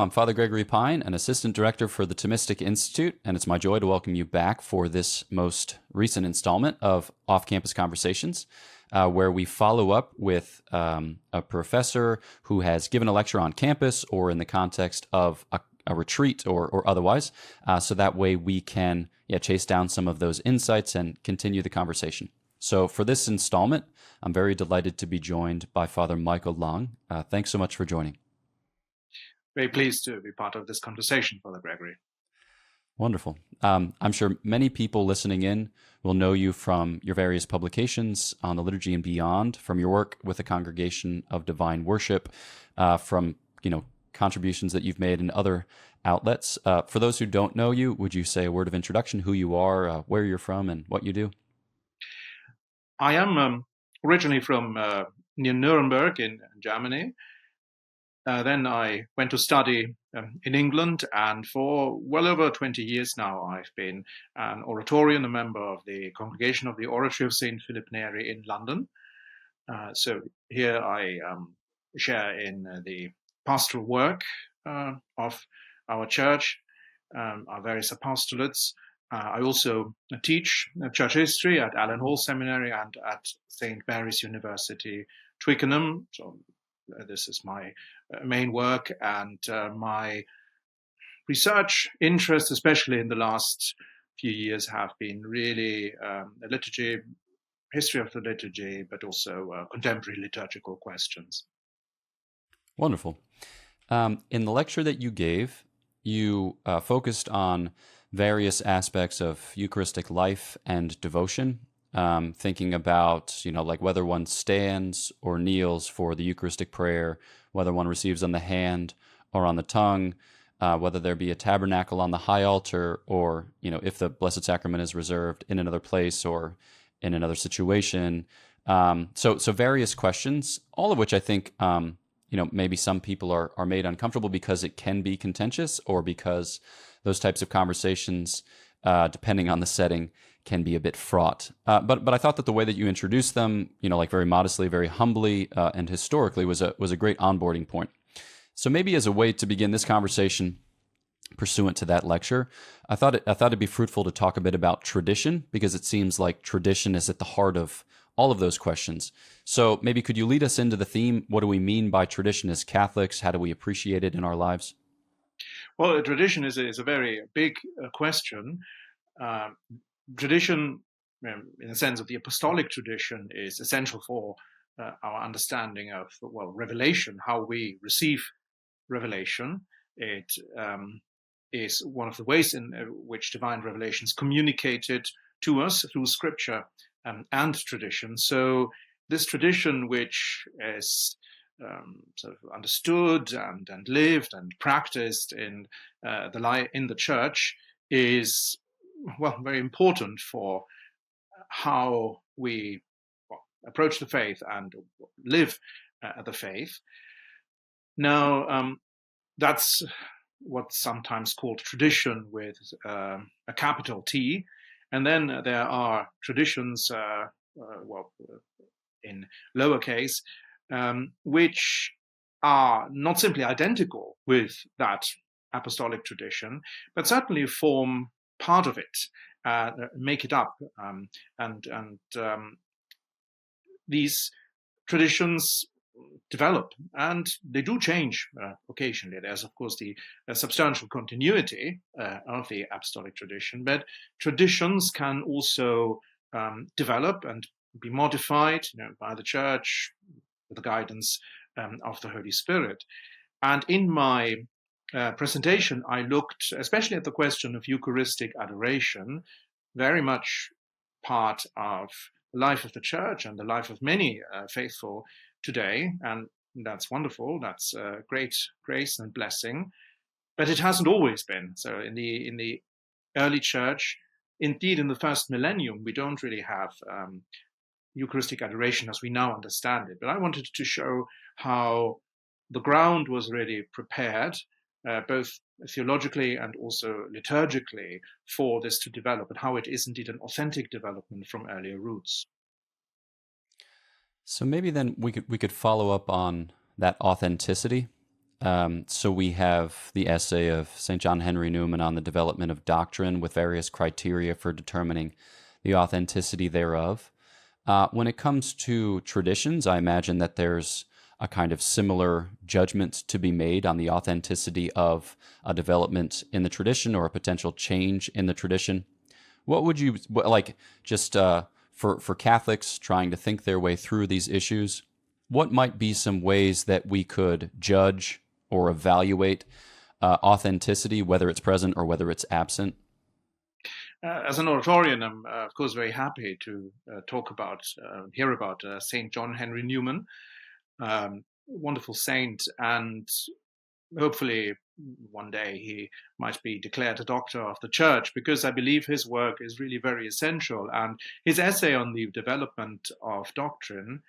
I'm Father Gregory Pine, an assistant director for the Thomistic Institute, and it's my joy to welcome you back for this most recent installment of Off-Campus Conversations, where we follow up with a professor who has given a lecture on campus or in the context of a retreat or otherwise, so that way we can chase down some of those insights and continue the conversation. So for this installment, I'm very delighted to be joined by Father Michael Lang. Thanks so much for joining. Very pleased to be part of this conversation, Father Gregory. Wonderful. I'm sure many people listening in will know you from your various publications on the liturgy and beyond, from your work with the Congregation of Divine Worship, from contributions that you've made in other outlets. For those who don't know you, would you say a word of introduction, who you are, where you're from, and what you do? I am originally from near Nuremberg in Germany. Then I went to study in England, and for well over 20 years now, I've been an oratorian, a member of the Congregation of the Oratory of St. Philip Neri in London. So here I share in the pastoral work of our church, our various apostolates. I also teach church history at Allen Hall Seminary and at St. Mary's University, Twickenham. So this is my main work, and my research interests, especially in the last few years, have been really liturgy, history of the liturgy, but also contemporary liturgical questions. Wonderful. In the lecture that you gave, you focused on various aspects of Eucharistic life and devotion, thinking about, like whether one stands or kneels for the Eucharistic prayer, whether one receives on the hand or on the tongue, whether there be a tabernacle on the high altar, or, if the Blessed Sacrament is reserved in another place or in another situation. So various questions, all of which I think, maybe some people are made uncomfortable because it can be contentious, or because those types of conversations, depending on the setting, can be a bit fraught. But I thought that the way that you introduced them, very modestly, very humbly, and historically was a great onboarding point. So maybe as a way to begin this conversation, pursuant to that lecture, I thought it'd be fruitful to talk a bit about tradition, because it seems like tradition is at the heart of all of those questions. So maybe could you lead us into the theme? What do we mean by tradition as Catholics? How do we appreciate it in our lives? Well, tradition is a very big question. Tradition, in the sense of the apostolic tradition, is essential for our understanding of, revelation, how we receive revelation. It is one of the ways in which divine revelation is communicated to us through Scripture and tradition. So this tradition, which is sort of understood and lived and practiced in the church, is very important for how we approach the faith and live the faith. Now, that's what's sometimes called tradition with a capital T. And then there are traditions, in lowercase, which are not simply identical with that apostolic tradition, but certainly form part of it, make it up. And these traditions develop, and they do change occasionally. There's, of course, the substantial continuity of the apostolic tradition, but traditions can also develop and be modified by the Church with the guidance of the Holy Spirit. And in my presentation, I looked especially at the question of Eucharistic adoration, very much part of the life of the Church and the life of many faithful today, and that's wonderful. That's great grace and blessing, but it hasn't always been so. In the early Church, indeed, in the first millennium, we don't really have Eucharistic adoration as we now understand it. But I wanted to show how the ground was really prepared, both theologically and also liturgically, for this to develop, and how it is indeed an authentic development from earlier roots. So maybe then we could follow up on that authenticity So we have the essay of St. John Henry Newman on the development of doctrine with various criteria for determining the authenticity thereof. When it comes to traditions, I imagine that there's a kind of similar judgment to be made on the authenticity of a development in the tradition or a potential change in the tradition. What would you like, just for Catholics trying to think their way through these issues? What might be some ways that we could judge or evaluate authenticity, whether it's present or whether it's absent? As an oratorian, I'm of course very happy to hear about Saint John Henry Newman, wonderful saint, and hopefully one day he might be declared a doctor of the Church, because I believe his work is really very essential. And his essay on the development of doctrine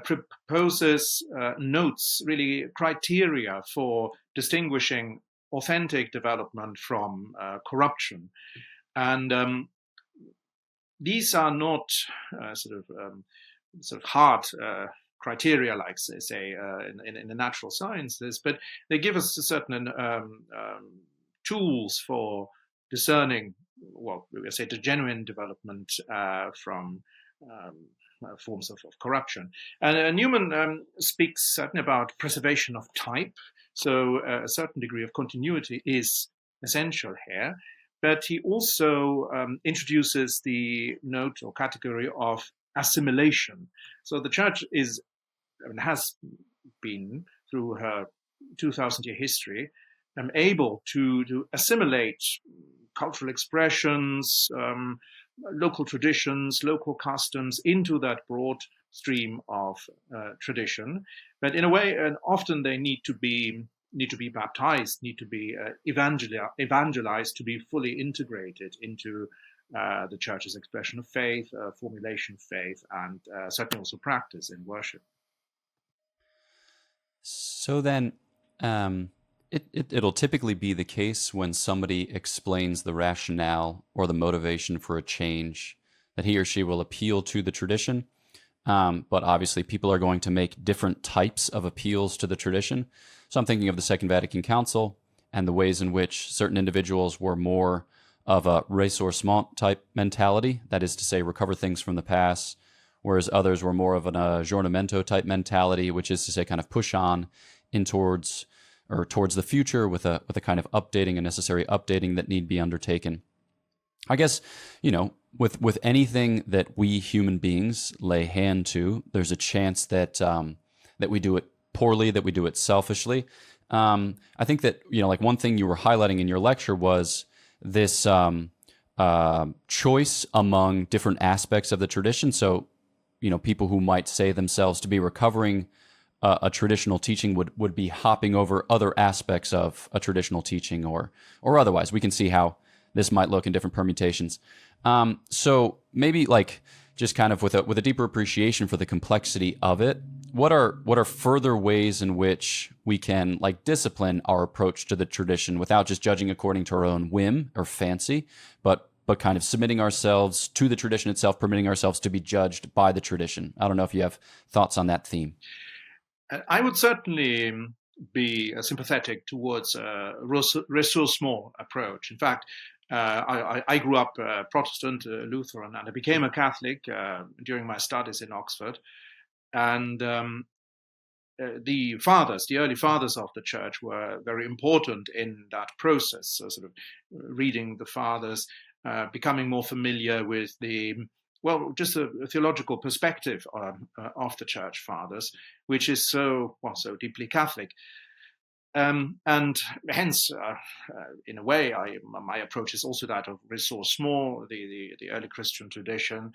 proposes notes, really criteria for distinguishing authentic development from corruption. And these are not sort of hard criteria, like say in the natural sciences, but they give us certain tools for discerning, well, we say, the genuine development from forms of corruption. And Newman speaks certainly about preservation of type, so a certain degree of continuity is essential here. But he also introduces the note or category of assimilation. So the Church has been, through her 2,000-year history, able to assimilate cultural expressions, local traditions, local customs into that broad stream of tradition. But in a way, and often they need to be baptized, need to be evangelized to be fully integrated into the Church's expression of faith, formulation of faith, and certainly also practice in worship. So then, it'll typically be the case when somebody explains the rationale or the motivation for a change that he or she will appeal to the tradition. But obviously, people are going to make different types of appeals to the tradition. So I'm thinking of the Second Vatican Council and the ways in which certain individuals were more of a ressourcement type mentality, that is to say, recover things from the past, whereas others were more of an aggiornamento type mentality, which is to say, kind of push on in towards the future with a kind of updating, a necessary updating that need be undertaken. I guess, with anything that we human beings lay hand to, there's a chance that that we do it poorly, that we do it selfishly. I think that, like one thing you were highlighting in your lecture was this choice among different aspects of the tradition. So, people who might say themselves to be recovering a traditional teaching would be hopping over other aspects of a traditional teaching or otherwise. We can see how this might look in different permutations. So maybe just kind of with a deeper appreciation for the complexity of it, what are further ways in which we can discipline our approach to the tradition without just judging according to our own whim or fancy, but kind of submitting ourselves to the tradition itself, permitting ourselves to be judged by the tradition? I don't know if you have thoughts on that theme. I would certainly be sympathetic towards a ressourcement approach. In fact, I grew up Protestant, Lutheran, and I became a Catholic during my studies in Oxford. And the early fathers of the Church were very important in that process. So sort of reading the fathers, becoming more familiar with just a theological perspective of the Church Fathers, which is so deeply Catholic. And hence, in a way, my approach is also that of ressourcement, the early Christian tradition.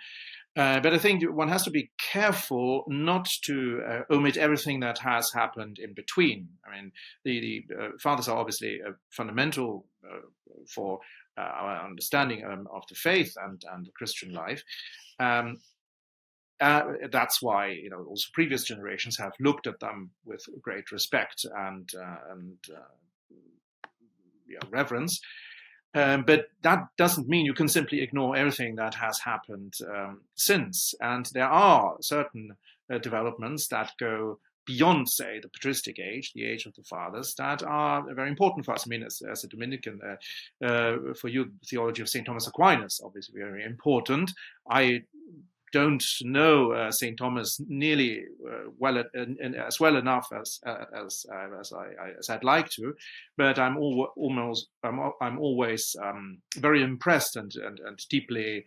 But I think one has to be careful not to omit everything that has happened in between. I mean, the fathers are obviously fundamental for our understanding of the faith and the Christian life. That's why also previous generations have looked at them with great respect and reverence. But that doesn't mean you can simply ignore everything that has happened since. And there are certain developments that go beyond, say, the patristic age, the age of the fathers, that are very important for us. I mean, as a Dominican, for you, the theology of St. Thomas Aquinas, obviously very important. I don't know St. Thomas nearly as well enough as I'd like to, but I'm always very impressed and deeply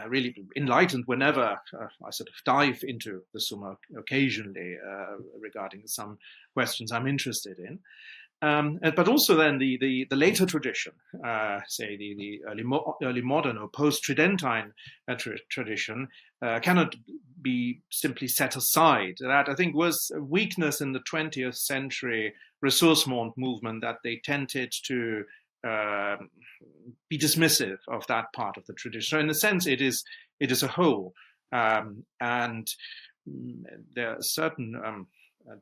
really enlightened whenever I sort of dive into the Summa occasionally regarding some questions I'm interested in. But also then the later tradition, say the early modern or post-Tridentine tradition, cannot be simply set aside. That, I think, was a weakness in the 20th century ressourcement movement, that they tended to be dismissive of that part of the tradition. So in a sense, it is a whole, and there are certain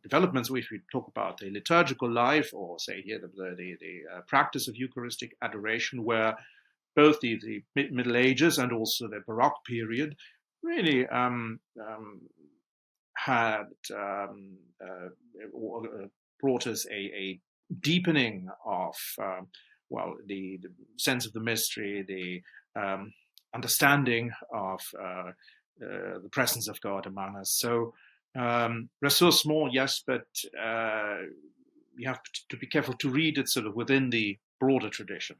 developments which we talk about the liturgical life, or say here the practice of Eucharistic adoration, where both the Middle Ages and also the Baroque period really had brought us a deepening of the sense of the mystery, the understanding of the presence of God among us. So ressourcement, yes, but you have to be careful to read it sort of within the broader tradition.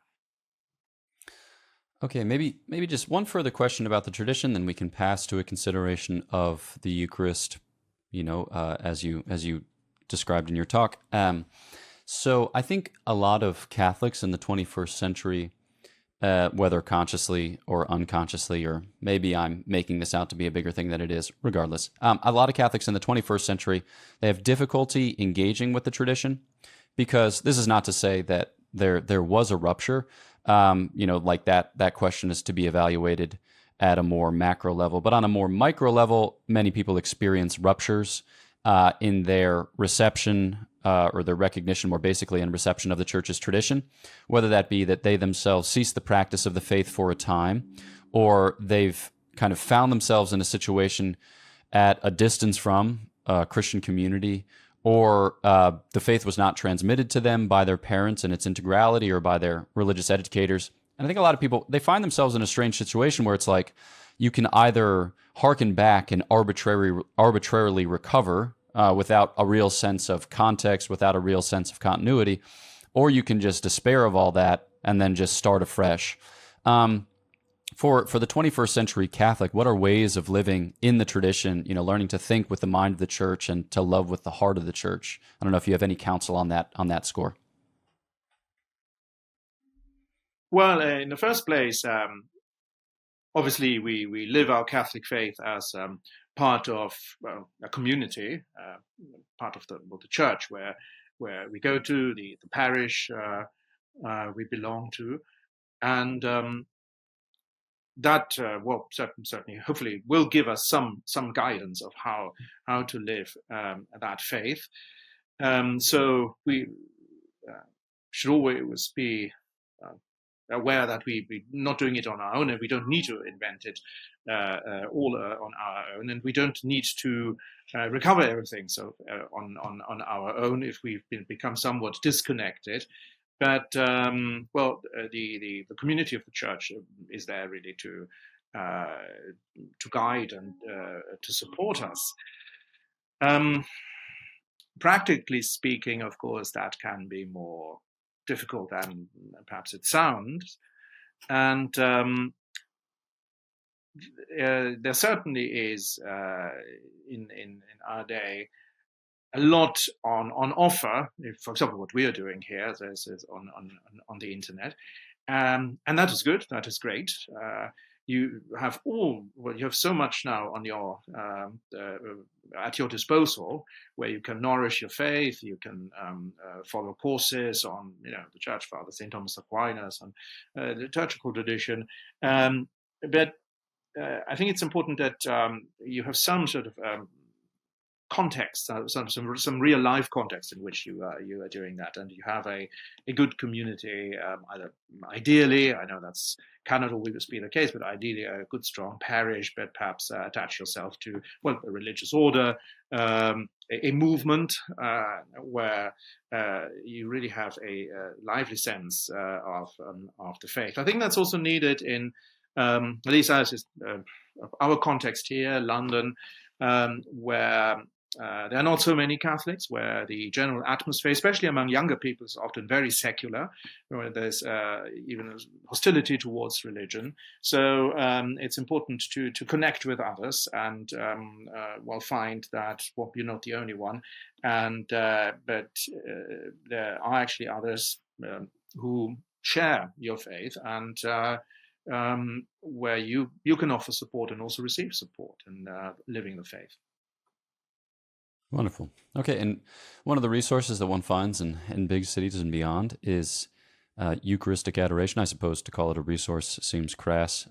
Okay, maybe just one further question about the tradition, then we can pass to a consideration of the Eucharist, as you described in your talk. So I think a lot of Catholics in the 21st century, whether consciously or unconsciously, or maybe I'm making this out to be a bigger thing than it is, regardless. A lot of Catholics in the 21st century, they have difficulty engaging with the tradition, because this is not to say that there was a rupture. Like that question is to be evaluated at a more macro level. But on a more micro level, many people experience ruptures in their reception or their recognition, more basically, and reception of the Church's tradition, whether that be that they themselves cease the practice of the faith for a time, or they've kind of found themselves in a situation at a distance from a Christian community, or the faith was not transmitted to them by their parents in its integrality or by their religious educators. And I think a lot of people, they find themselves in a strange situation where it's like you can either hearken back and arbitrarily recover without a real sense of context, without a real sense of continuity, or you can just despair of all that and then just start afresh. For the 21st century Catholic, what are ways of living in the tradition, learning to think with the mind of the Church and to love with the heart of the Church? I don't know if you have any counsel on that score. Well, in the first place, obviously we live our Catholic faith as part of a community, part of the Church where we go to, the parish we belong to, and that certainly, hopefully, will give us some guidance of how to live that faith. So we should always be aware that we're not doing it on our own, and we don't need to invent it all on our own, and we don't need to recover everything on our own if we've become somewhat disconnected. But the community of the Church is there really to guide and to support us. Practically speaking, of course, that can be more difficult than perhaps it sounds, and there certainly is in our day a lot on offer. For example, what we are doing here is on the internet, and that is good. That is great. You have so much now on your at your disposal, where you can nourish your faith. You can follow courses on the Church Father, St. Thomas Aquinas, and the liturgical tradition. But I think it's important that you have some sort of context, some real life context in which you are doing that, and you have a good community. Either ideally, I know that's cannot always be the case, but ideally a good strong parish, but perhaps attach yourself to a religious order, a movement where you really have a lively sense of the faith. I think that's also needed in at least as our context here, London, where there are not so many Catholics, where the general atmosphere, especially among younger people, is often very secular, where there's even hostility towards religion. So it's important to connect with others and find that you're not the only one, and but there are actually others who share your faith, and where you can offer support and also receive support in living the faith. Wonderful. Okay, and one of the resources that one finds in big cities and beyond is Eucharistic adoration. I suppose to call it a resource seems crass,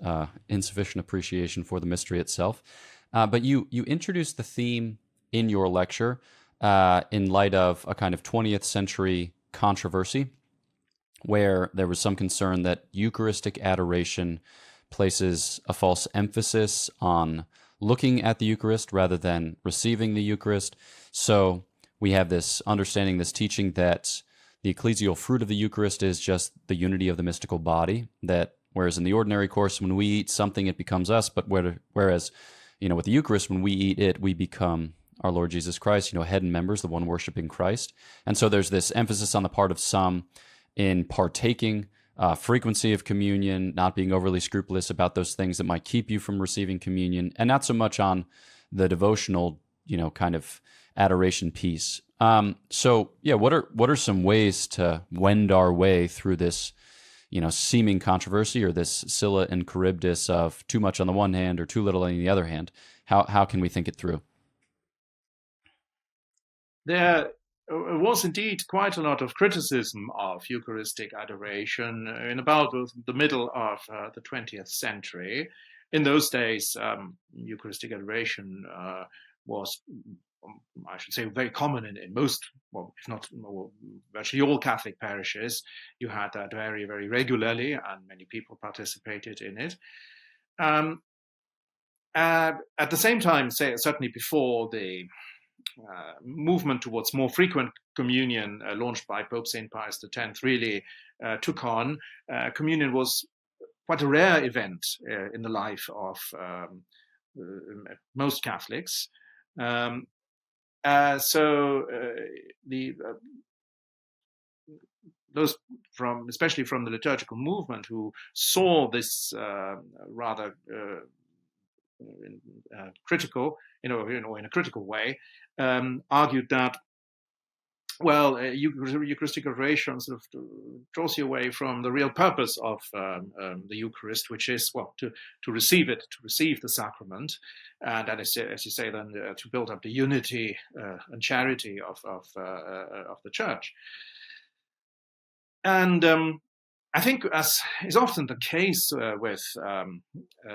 insufficient appreciation for the mystery itself. But you introduced the theme in your lecture in light of a kind of 20th century controversy where there was some concern that Eucharistic adoration places a false emphasis on looking at the Eucharist rather than receiving the Eucharist. So we have this understanding, this teaching that the ecclesial fruit of the Eucharist is just the unity of the mystical body, that whereas in the ordinary course, when we eat something, it becomes us, but whereas, with the Eucharist, when we eat it, we become our Lord Jesus Christ, head and members, the one worshiping Christ. And so there's this emphasis on the part of some in partaking, frequency of communion, not being overly scrupulous about those things that might keep you from receiving communion, and not so much on the devotional, kind of adoration piece. So what are some ways to wend our way through this, seeming controversy, or this Scylla and Charybdis of too much on the one hand or too little on the other hand? How can we think it through? There was indeed quite a lot of criticism of Eucharistic adoration in about the middle of the 20th century. In those days, Eucharistic adoration was, I should say, very common in most, if not virtually all Catholic parishes. You had that very, very regularly, and many people participated in it. At the same time, certainly before the movement towards more frequent communion launched by Pope St. Pius X really took on, communion was quite a rare event in the life of most Catholics. Those especially from the liturgical movement, who saw this rather critical, in a critical way, argued that, Eucharistic adoration sort of draws you away from the real purpose of the Eucharist, which is to receive it, to receive the sacrament, and as you say, then to build up the unity and charity of the Church. And I think, as is often the case with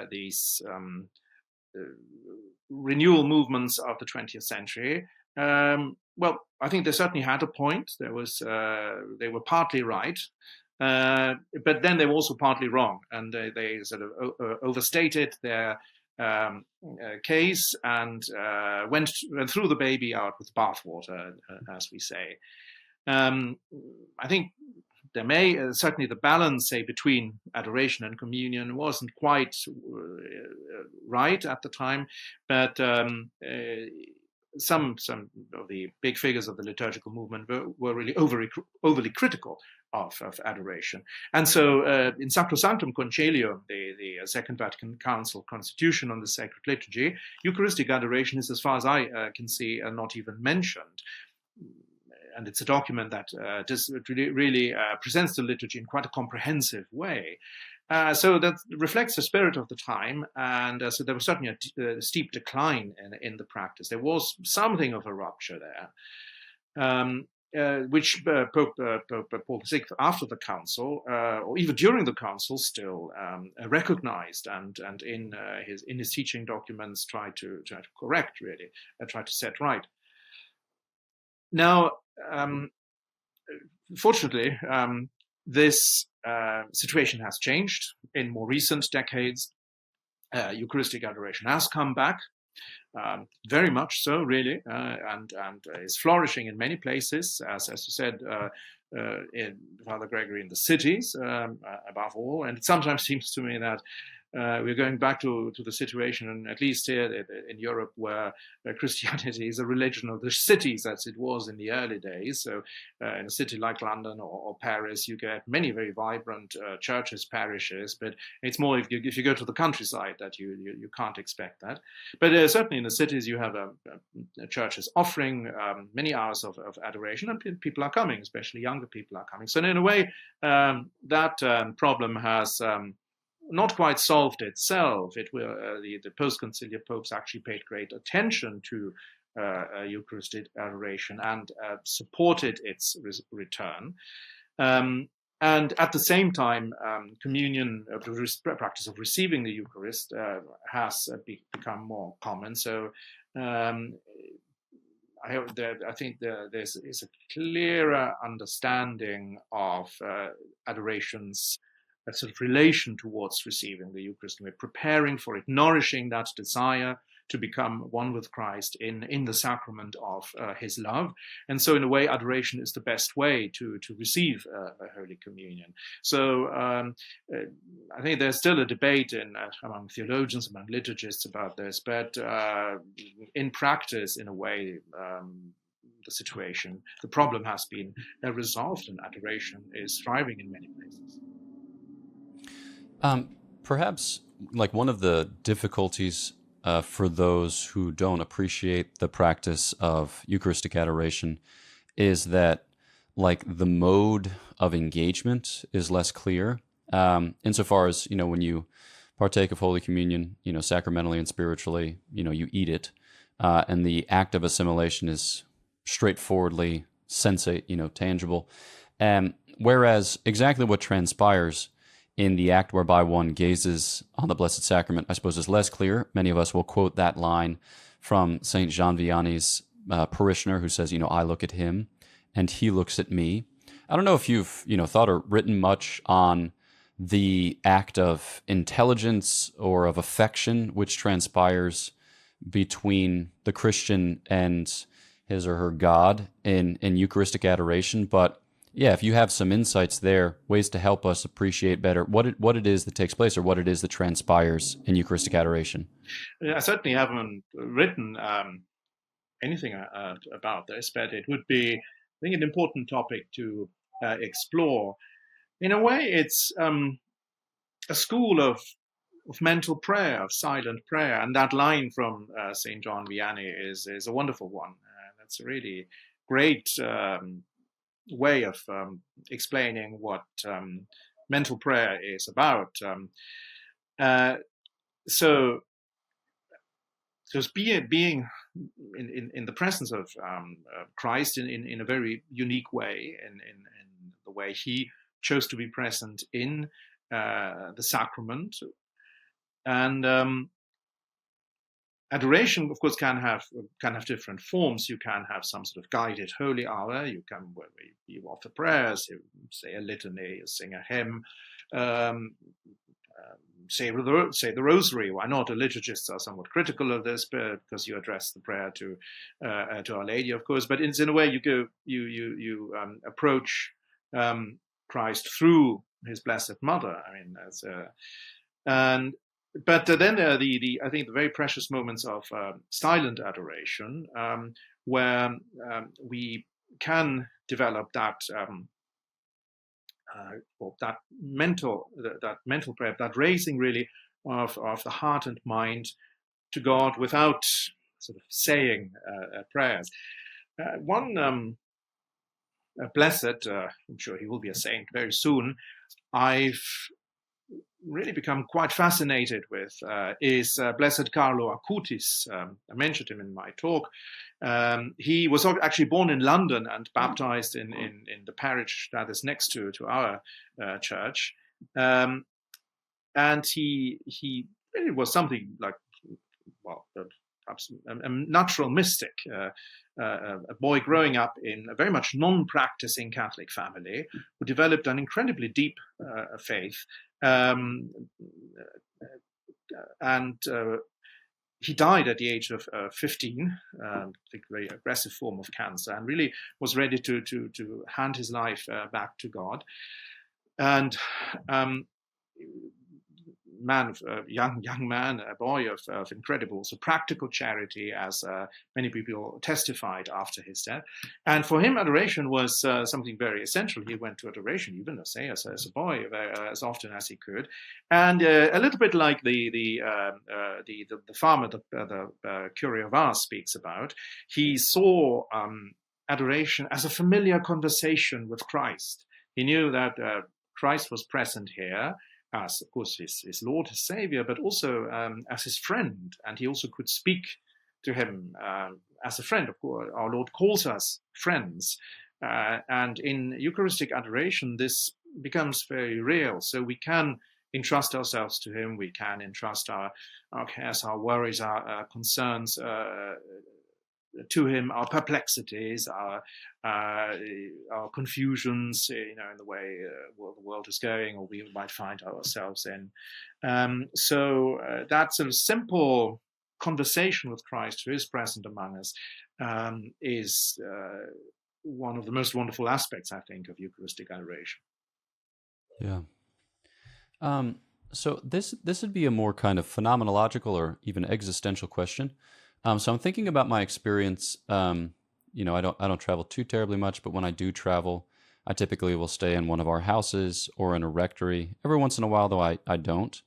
these renewal movements of the 20th century, I think they certainly had a point. They were partly right, but then they were also partly wrong, and they sort of overstated their case and went threw the baby out with bathwater, as we say. I think there may certainly the balance, say, between adoration and communion wasn't quite right at the time, but some of the big figures of the liturgical movement were really overly critical of adoration. And so in Sacrosanctum Concilium, the Second Vatican Council Constitution on the Sacred Liturgy, Eucharistic adoration is, as far as I can see, not even mentioned. And it's a document that just really presents the liturgy in quite a comprehensive way. So that reflects the spirit of the time, and so there was certainly a steep decline in the practice. There was something of a rupture there, which Pope Paul VI, after the council, or even during the council, still recognized, and in his teaching documents tried to correct, really, tried to set right. Now, fortunately, this situation has changed in more recent decades. Eucharistic adoration has come back, very much so, really, and is flourishing in many places, as you said, in Father Gregory, in the cities, above all. And it sometimes seems to me that we're going back to the situation, at least here in Europe, where Christianity is a religion of the cities, as it was in the early days. So in a city like London or Paris, you get many very vibrant churches, parishes, but it's more if you go to the countryside that you can't expect that. But certainly in the cities, you have churches offering many hours of adoration, and people are coming, especially younger people are coming. So in a way, that problem has not quite solved itself. It will. The post-conciliar popes actually paid great attention to Eucharistic adoration and supported its return. And at the same time, communion, the practice of receiving the Eucharist, has become more common. So I think there's a clearer understanding of adoration's a sort of relation towards receiving the Eucharist. We're preparing for it, nourishing that desire to become one with Christ in the sacrament of his love. And so in a way, adoration is the best way to receive a Holy Communion. So I think there's still a debate among theologians, among liturgists about this, but in practice, in a way, the problem has been resolved, and adoration is thriving in many places. Perhaps like one of the difficulties for those who don't appreciate the practice of Eucharistic adoration is that like the mode of engagement is less clear. Insofar as, when you partake of Holy Communion, sacramentally and spiritually, you eat it, and the act of assimilation is straightforwardly sensate, tangible. Whereas exactly what transpires in the act whereby one gazes on the Blessed Sacrament, I suppose, is less clear. Many of us will quote that line from St. Jean Vianney's parishioner who says, I look at him and he looks at me. I don't know if you've, thought or written much on the act of intelligence or of affection which transpires between the Christian and his or her God in Eucharistic adoration, but yeah, if you have some insights there, ways to help us appreciate better what it is that takes place or what it is that transpires in Eucharistic adoration. I certainly haven't written anything about this, but it would be, I think, an important topic to explore. In a way, it's a school of mental prayer, of silent prayer, and that line from St. John Vianney is a wonderful one. That's a really great way of explaining what mental prayer is about. So just being in the presence of Christ in a very unique way, in the way he chose to be present in the sacrament. And adoration, of course, can have different forms. You can have some sort of guided holy hour. You offer prayers, you say a litany, you sing a hymn, say the rosary. Why not? The liturgists are somewhat critical of this, because you address the prayer to Our Lady, of course. But in a way, you approach Christ through His Blessed Mother. I mean, but then there are I think the very precious moments of silent adoration, where we can develop that mental prayer, that raising really of the heart and mind to God without sort of saying prayers. One blessed, I'm sure he will be a saint very soon, I've really become quite fascinated with is Blessed Carlo Acutis. I mentioned him in my talk. He was actually born in London and baptized in the parish that is next to our church. And he really was something like, well, perhaps a natural mystic, a boy growing up in a very much non-practicing Catholic family who developed an incredibly deep faith. And he died at the age of 15, a very aggressive form of cancer, and really was ready to hand his life back to God. And young man, a boy of incredible, so practical charity, as many people testified after his death. And for him, adoration was something very essential. He went to adoration, even as a boy, as often as he could. And a little bit like the farmer, the Curé of Ars speaks about, he saw adoration as a familiar conversation with Christ. He knew that Christ was present here, as, of course, his Lord, his Savior, but also as his friend. And he also could speak to him as a friend. Of course, our Lord calls us friends. And in Eucharistic adoration, this becomes very real. So we can entrust ourselves to him. We can entrust our cares, our worries, our concerns to him, our perplexities, our confusions, in the way the world is going, or we might find ourselves in. So that sort of simple conversation with Christ, who is present among us, is one of the most wonderful aspects, I think, of Eucharistic adoration. Yeah. So this would be a more kind of phenomenological or even existential question. So I'm thinking about my experience. I don't travel too terribly much, but when I do travel, I typically will stay in one of our houses or in a rectory. Every once in a while, though, I don't.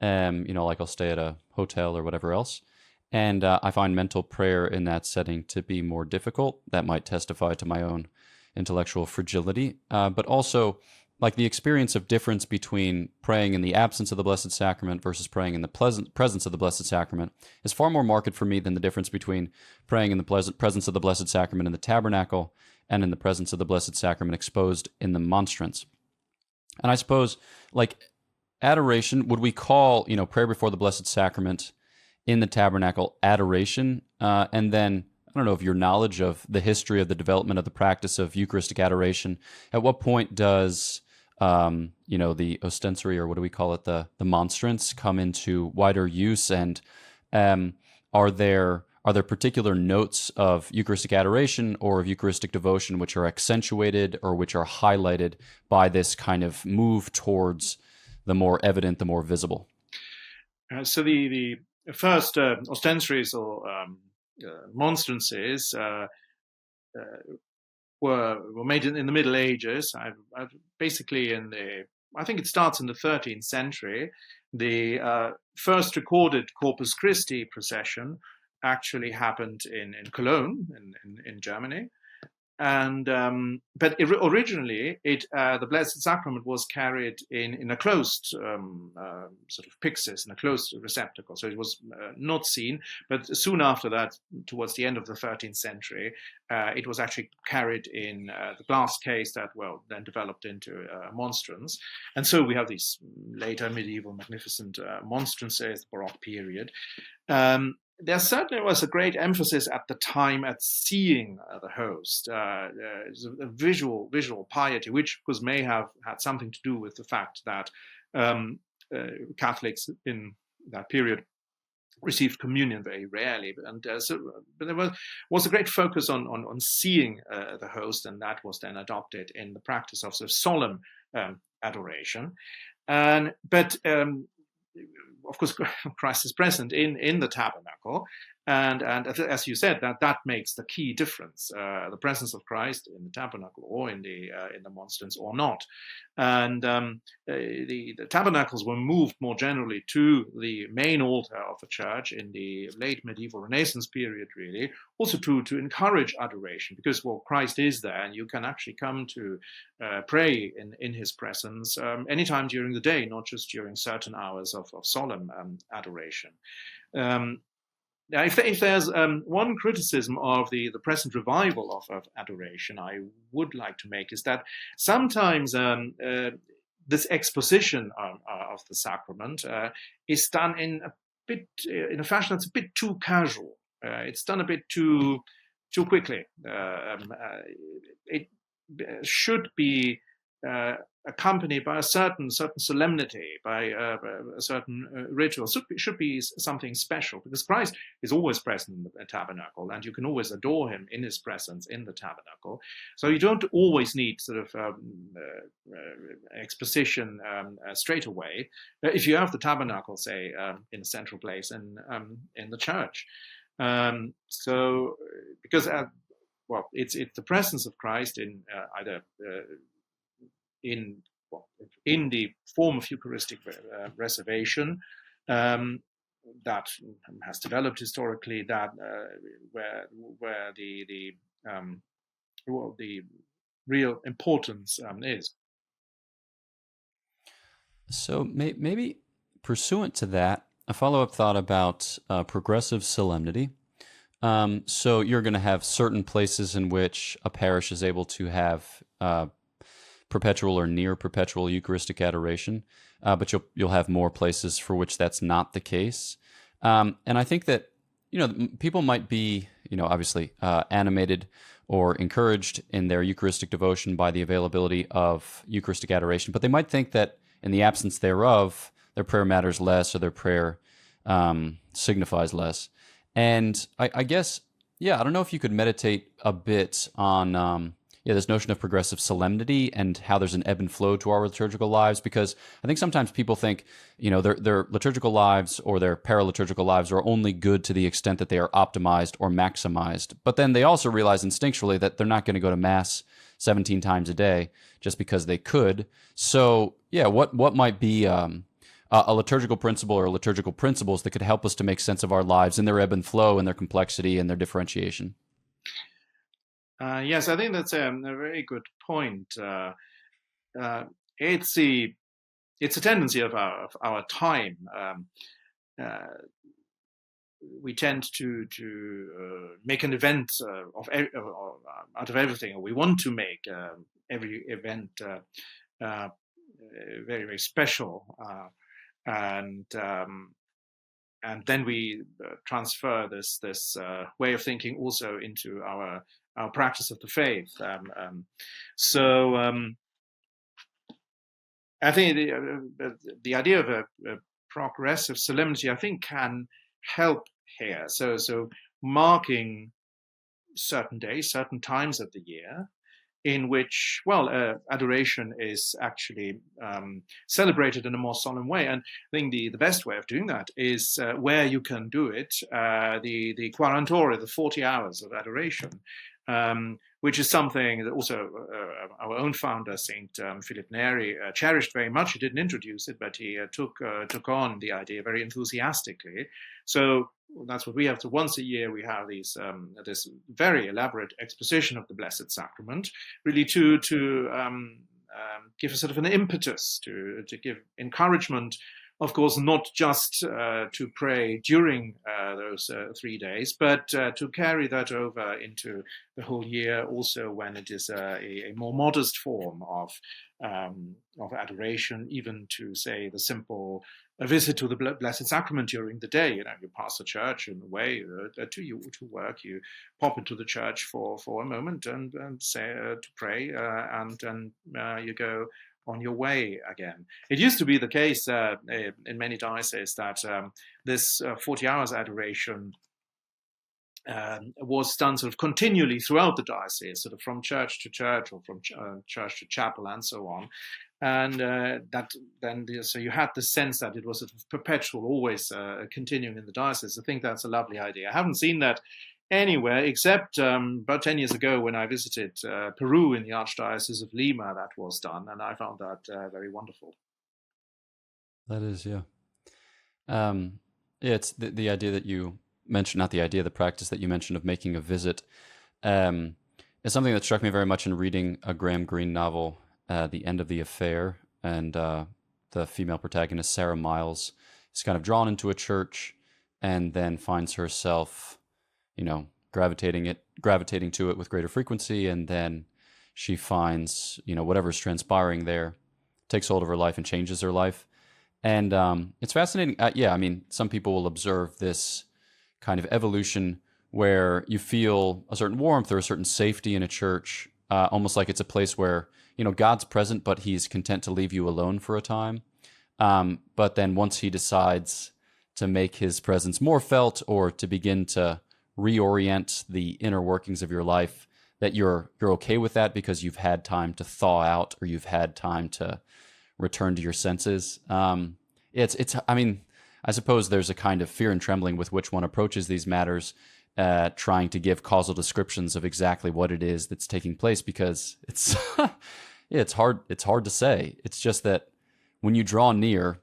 Like I'll stay at a hotel or whatever else. And I find mental prayer in that setting to be more difficult. That might testify to my own intellectual fragility, but also like the experience of difference between praying in the absence of the Blessed Sacrament versus praying in the presence of the Blessed Sacrament is far more marked for me than the difference between praying in the presence of the Blessed Sacrament in the tabernacle and in the presence of the Blessed Sacrament exposed in the monstrance. And I suppose, like, adoration, would we call, prayer before the Blessed Sacrament in the tabernacle adoration? And then, I don't know, of your knowledge of the history of the development of the practice of Eucharistic adoration, at what point does the ostensory, or what do we call it, the monstrance, come into wider use? And are there particular notes of Eucharistic adoration or of Eucharistic devotion which are accentuated or which are highlighted by this kind of move towards the more evident, the more visible? So the first ostensories or monstrances were made in the Middle Ages. I've basically I think it starts in the 13th century. The first recorded Corpus Christi procession actually happened in Cologne, in Germany. And but originally, the Blessed Sacrament was carried in a closed sort of pyxis, in a closed receptacle, so it was not seen. But soon after that, towards the end of the 13th century, it was actually carried in the glass case that then developed into a monstrance. And so we have these later medieval magnificent monstrances, the Baroque period. There certainly was a great emphasis at the time at seeing the host, a visual piety, which of course may have had something to do with the fact that Catholics in that period received communion very rarely, but there was a great focus on seeing the host, and that was then adopted in the practice of sort of solemn adoration. But of course, Christ is present in the tabernacle, and as you said, that makes the key difference: the presence of Christ in the tabernacle, or in the monstrance, or not. And the tabernacles were moved more generally to the main altar of the church in the late medieval Renaissance period, really, also to encourage adoration, because Christ is there, and you can actually come to pray in his presence anytime during the day, not just during certain hours of solemn adoration. If there's one criticism of the present revival of adoration I would like to make, is that sometimes this exposition of the sacrament is done in a bit in a fashion that's a bit too casual. It's done a bit too quickly. It should be accompanied by a certain solemnity, by a certain ritual. Should be something special, because Christ is always present in the tabernacle, and you can always adore him in his presence in the tabernacle. So you don't always need sort of exposition straight away if you have the tabernacle, say, in a central place in the church. So because it's the presence of Christ in either in the form of Eucharistic reservation that has developed historically, that where the real importance is. So maybe pursuant to that, a follow-up thought about progressive solemnity. So you're going to have certain places in which a parish is able to have perpetual or near perpetual Eucharistic adoration, but you'll have more places for which that's not the case. And I think that people might be obviously animated or encouraged in their Eucharistic devotion by the availability of Eucharistic adoration, but they might think that in the absence thereof, their prayer matters less, or their prayer signifies less. And I guess, I don't know if you could meditate a bit on this notion of progressive solemnity and how there's an ebb and flow to our liturgical lives, because I think sometimes people think, their liturgical lives or their paraliturgical lives are only good to the extent that they are optimized or maximized. But then they also realize instinctually that they're not going to go to Mass 17 times a day just because they could. So, what might be a liturgical principle or liturgical principles that could help us to make sense of our lives in their ebb and flow and their complexity and their differentiation? Yes, I think that's a very good point. It's a tendency of our time. We tend to make an event out of everything, or we want to make every event very, very special, and then we transfer this way of thinking also into our practice of the faith. I think the idea of a progressive solemnity, I think, can help here. So marking certain days, certain times of the year, in which, adoration is actually celebrated in a more solemn way. And I think the best way of doing that is where you can do it, the 40 ore, the 40 hours of adoration, which is something that also our own founder, Saint Philip Neri, cherished very much. He didn't introduce it, but he took on the idea very enthusiastically. So that's what we have. So once a year, we have this very elaborate exposition of the Blessed Sacrament, really to give a sort of an impetus, to give encouragement, of course, not just to pray during those 3 days, but to carry that over into the whole year, also when it is a more modest form of adoration, even to say the simple a visit to the Blessed Sacrament during the day. You pass the church on the way to work. You pop into the church for a moment and say to pray, and then you go on your way again. It used to be the case in many dioceses that this 40 hours adoration was done sort of continually throughout the diocese, sort of from church to church or from church to chapel and so on. And so you had the sense that it was sort of perpetual, always continuing in the diocese. I think that's a lovely idea. I haven't seen that anywhere except about 10 years ago when I visited Peru in the Archdiocese of Lima. That was done, and I found that very wonderful. That is, yeah. It's the idea that you mentioned, not the idea, the practice that you mentioned of making a visit is something that struck me very much in reading a Graham Greene novel, The End of the Affair, and the female protagonist, Sarah Miles, is kind of drawn into a church and then finds herself, gravitating to it with greater frequency, and then she finds, whatever's transpiring there takes hold of her life and changes her life. And it's fascinating. Yeah, I mean, some people will observe this kind of evolution where you feel a certain warmth or a certain safety in a church, almost like it's a place where, God's present, but he's content to leave you alone for a time. But then once he decides to make his presence more felt or to begin to reorient the inner workings of your life, that you're okay with that because you've had time to thaw out or you've had time to return to your senses. I mean, I suppose there's a kind of fear and trembling with which one approaches these matters, trying to give causal descriptions of exactly what it is that's taking place, because it's it's hard to say. It's just that when you draw near,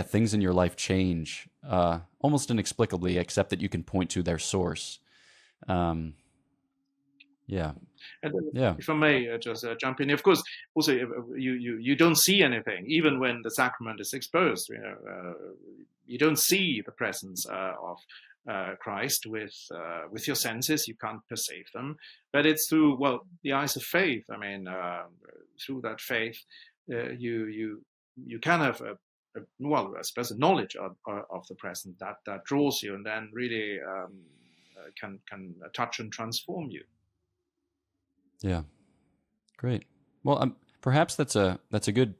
things in your life change almost inexplicably, except that you can point to their source. And if I may just jump in, of course, also you don't see anything, even when the sacrament is exposed. You don't see the presence of Christ with your senses. You can't perceive them, but it's through the eyes of faith. I mean, through that faith, you can have I suppose a knowledge of the present that draws you, and then really can touch and transform you. Yeah, great. Well, perhaps that's a good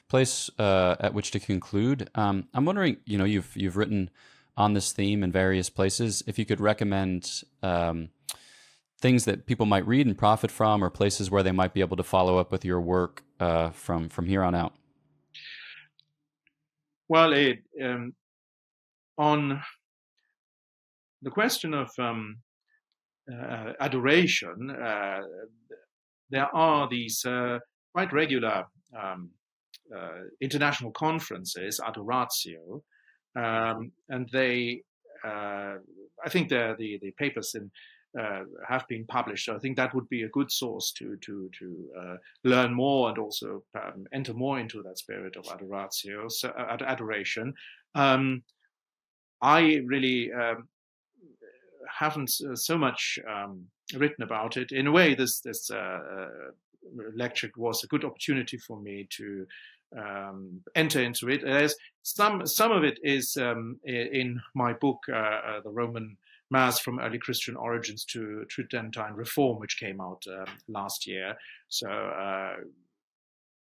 place at which to conclude. I'm wondering, you've written on this theme in various places. If you could recommend things that people might read and profit from, or places where they might be able to follow up with your work from here on out. Well, on the question of adoration, there are these quite regular international conferences, adoratio, and they, I think the papers have been published. So I think that would be a good source to learn more and also enter more into that spirit of adoratio, adoration. I really haven't so much written about it. In a way, this lecture was a good opportunity for me to enter into it. There's some of it is in my book, The Roman Mass from Early Christian Origins to Tridentine Reform, which came out last year. So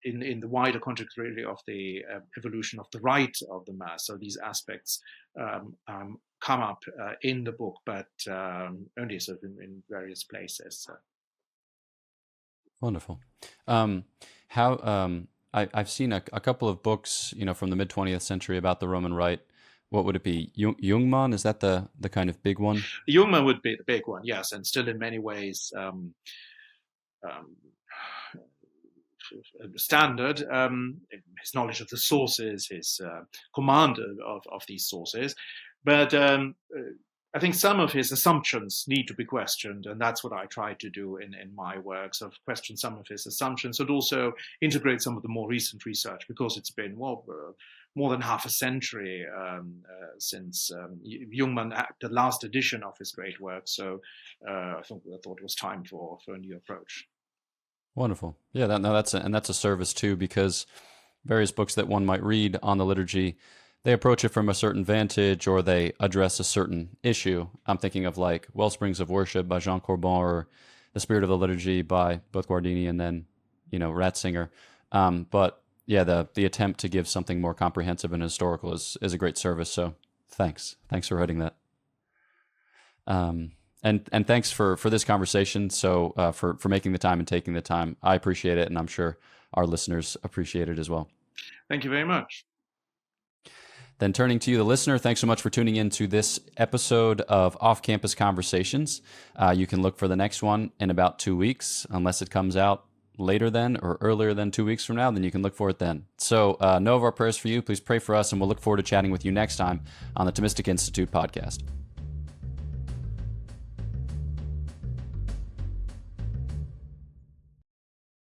in the wider context, really, of the evolution of the rite of the Mass. So these aspects come up in the book, but only sort of in various places. So. Wonderful. I've seen a couple of books, from the mid-20th century about the Roman Rite. What would it be? Jungmann, is that the kind of big one? Jungmann would be the big one, yes, and still in many ways standard. His knowledge of the sources, his command of these sources, but I think some of his assumptions need to be questioned, and that's what I try to do in my works, of question some of his assumptions and also integrate some of the more recent research, because it's been more than half a century since Jungmann had the last edition of his great work. So I thought it was time for a new approach. Wonderful. Yeah, that's a service too, because various books that one might read on the liturgy, they approach it from a certain vantage, or they address a certain issue. I'm thinking of like Wellsprings of Worship by Jean Corbon, or The Spirit of the Liturgy by both Guardini and then, Ratzinger. But yeah, the attempt to give something more comprehensive and historical is a great service. So thanks for writing that. And thanks for this conversation. So for making the time and taking the time, I appreciate it, and I'm sure our listeners appreciate it as well. Thank you very much. Then turning to you, the listener, thanks so much for tuning in to this episode of Off-Campus Conversations. You can look for the next one in about 2 weeks, unless it comes out later than or earlier than 2 weeks from now, then you can look for it then. So know of our prayers for you. Please pray for us, and we'll look forward to chatting with you next time on the Thomistic Institute podcast.